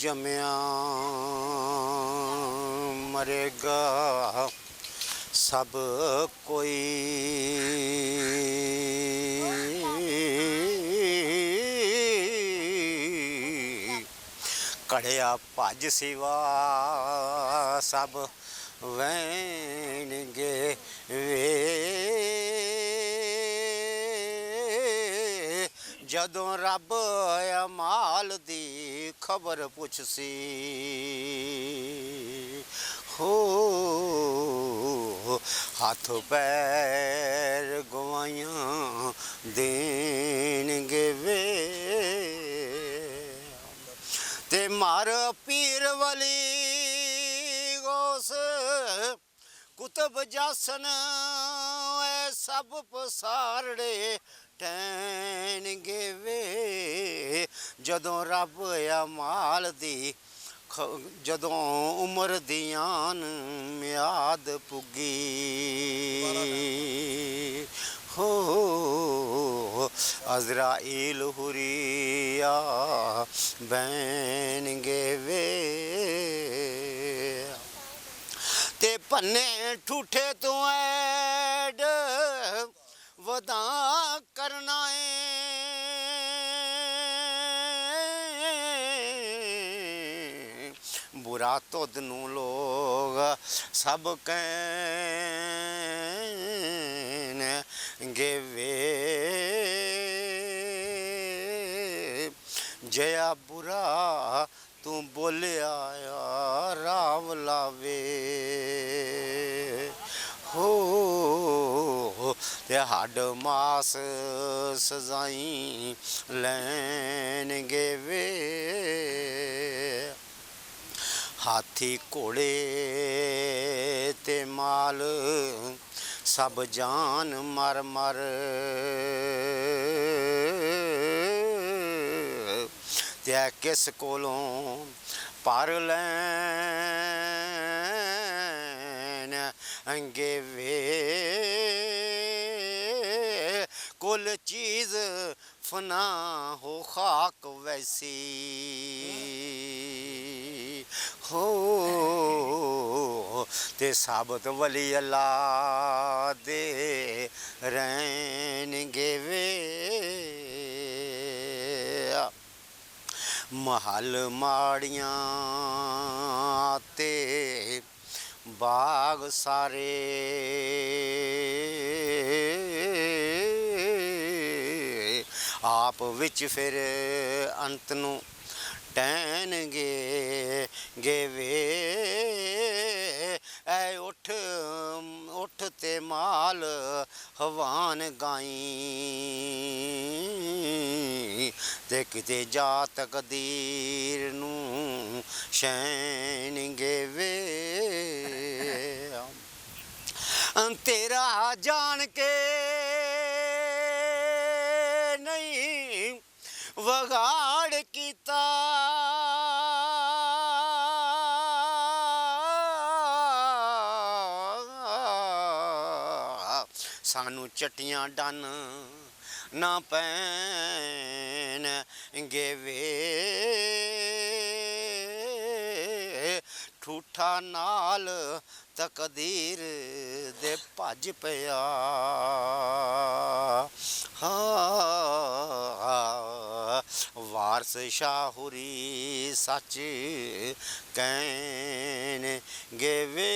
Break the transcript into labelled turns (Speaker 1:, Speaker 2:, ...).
Speaker 1: जमया मरेगा सब कोई, कड़िया भज सिवा सब वैनगे वे, जदों रब अमाल दी खबर पुछसी हो, हाथ पैर गवाइयां देणगे वे, ते मार पीर वली गोस कुतुब जासन ऐ सब पसारड़े टैनगे वे, जदों रब अमाल दी जदों उमर दियान म्याद पुगी हो, अज़राइल हुरिया बैनगे वे, ते भन्ने ठूठे तो ऐड वदा करना है, बुरा तुद नू लोग सब कहनगे वे, जया बुरा तू बोलिया राव लावे हो, ते हड मास सजाई लैनगे वे, हाथी घोड़े ते माल सब जान मर मर, ते किस कोलों पर लैनगे वे, कुल चीज़ फना हो खाक वैसी हो, ते साबत वली अल्लाह दे रहनगे वे, महल माड़ियां ते बाग सारे आप विच फिर अंत नू टैनगे वे, ऐ उठ उठ ते माल हवान गाई, ते किते जा तकदीर नू शैनगे वे, तेरा जान के नहीं वगाड़ कीता, सानू चटियां डन ना पैनगे वे, ठूठा नाल तकदीर दे भज पिया, वारस शाहुरी सच कहनगे वे।